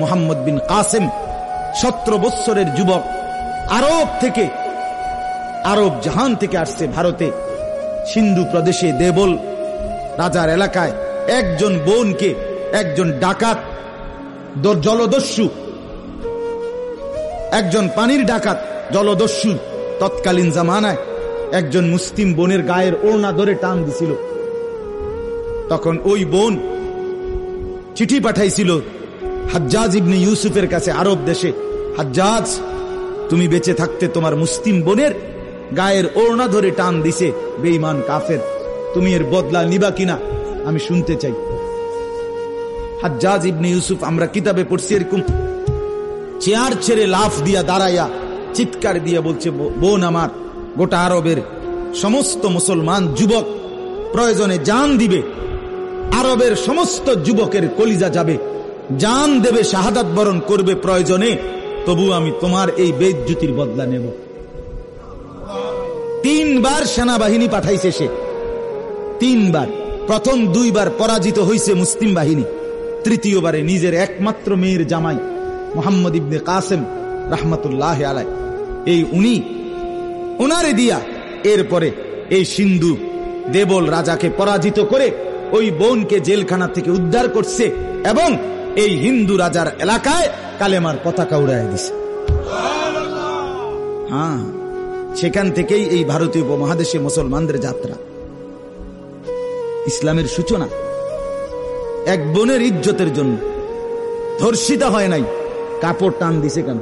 মুহাম্মদ বিন কাসেম 17 বছরের যুবক, আরব জাহান থেকে আসছে ভারতে, সিন্ধু প্রদেশে দেবল রাজার এলাকায় একজন বোনকে একজন ডাকাত, জলদস্যু, একজন পানির ডাকাত জলদস্যু তৎকালীন জামানায় একজন মুসলিম বোনের গায়ের ওড়না ধরে টান দিছিল। তখন ওই বোন চিঠি পাঠাইছিল হাজ্জাজ ইবনে ইউসুফের কাছে আরব দেশে, হাজ্জাজ, তুমি বেঁচে থাকতে তোমার মুসলিম বোনের গায়ের ওড়না ধরে টান দিছে বেঈমান কাফের, তুমি এর বদলা নিবা কিনা আমি শুনতে চাই। হাজ্জাজ ইবনে ইউসুফ, আমরা কিতাবে পড়ছি, এরকম চেয়ার ছেড়ে লাফ দিয়া দাঁড়াইয়া চিৎকার দিয়া বলছে, বোন আমার, গোটা আরবের সমস্ত মুসলমান যুবক প্রয়োজনে জান দিবে, আরবের সমস্ত যুবকের কলিজা যাবে, জান দেবে, শাহাদাত বরণ করবে প্রয়োজনে, তবু আমি তোমার এই বেইজ্জতির বদলা নেব। 3 বার সেনাবাহিনী পাঠাইছে সে, 3 বার। প্রথম 2 বার পরাজিত হয়েছে মুসলিম বাহিনী, তৃতীয়বারে নিজের একমাত্র মেয়ের জামাই মুহাম্মদ ইবনে কাসেম রাহমাতুল্লাহ আলাইহি, এই উনারে দিয়া এরপরে এই সিন্ধু দেবল রাজাকে পরাজিত করে ওই বোনকে জেলখানা থেকে উদ্ধার করছে এবং এই হিন্দু রাজার এলাকায় কালেমার পতাকা উড়াইয়া দিছে। হ্যাঁ, সেখান থেকেই এই ভারতীয় উপমহাদেশে মুসলমানদের যাত্রা, ইসলামের সূচনা। এক বোনের ইজ্জতের জন্য ধর্ষিতা হয় নাই, কাপড় টান দিছে কেন?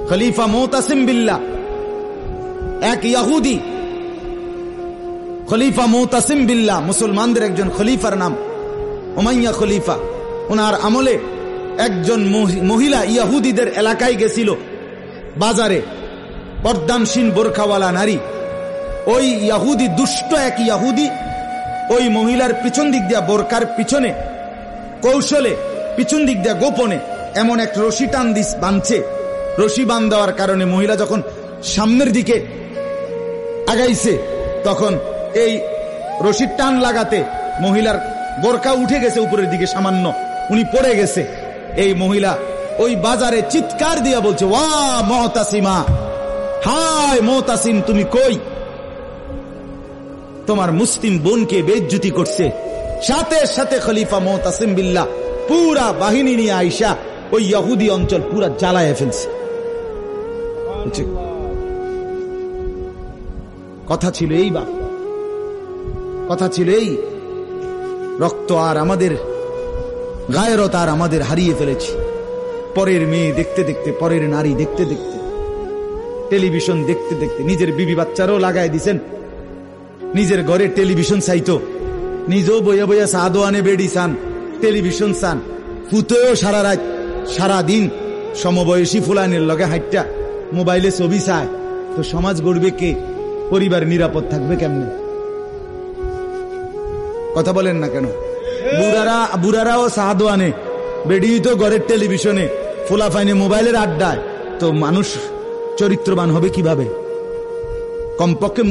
খলিফা মুতাসিম বিল্লাহ, এক ইহুদি খলিফা মুতাসিম বিল্লাহ, মুসলমানদের একজন খলিফার নাম উমাইয়া খলিফা, ওনার আমলে একজন মহিলা ইহুদিদের এলাকায় গেছিল বাজারে, পর্দানসীন বোরখাওয়ালা নারী। ওই ইহুদি, দুষ্ট এক ইহুদি, ওই মহিলার পিছন দিক দিয়া, বোরকার পিছনে কৌশলে পিছন দিক দিয়া গোপনে এমন এক রশি টান বাঁধছে। রশি বাঁধ দেওয়ার কারণে মহিলা যখন সামনের দিকে আগাইছে, তখন এই রশির টান লাগাতে মহিলার বোরকা উঠে গেছে উপরের দিকে সামান্য, উনি পড়ে গেছে। এই মহিলা ওই বাজারে চিৎকার দিয়া বলছে, ওয়া মুতাসিমা, হায় মুতাসিম, তুমি কই? তোমার মুসলিম বোনকে বেইজ্জতি করছে। সাথে সাথে খলিফা মুতাসিম বিল্লাহ পুরা বাহিনী নিয়ে আইসা ওই ইহুদি অঞ্চল পুরা জ্বালায় ফেলছে। কথা ছিল এই, বা কথা ছিল এই, রক্ত আর আমাদের গায়রত আর আমাদের হারিয়ে ফেলেছি। পরের মেয়ে দেখতে দেখতে, পরের নারী দেখতে দেখতে, টেলিভিশন দেখতে দেখতে, নিজের বিবি বাচ্চারও লাগাই দিছেন, নিজের ঘরে টেলিভিশন চাইতো, নিজেও বইয়া বইয়া সাদো আনে বেডি চান, টেলিভিশন চান, ফুতেও সারা রাত সারা দিন সমবয়সী ফুলানের লগে হাইটটা মোবাইলে ছবি চায়, তো সমাজ গড়বে কে? পরিবার নিরাপদ থাকবে কেমনে? কথা বলেন না কেন? বুড়ারাও সাদো আনে, বেডি তো ঘরের টেলিভিশনে, ফুলা ফাইনে মোবাইলের আড্ডায়, তো মানুষ চরিত্রবান হবে কিভাবে? কমপক্ষে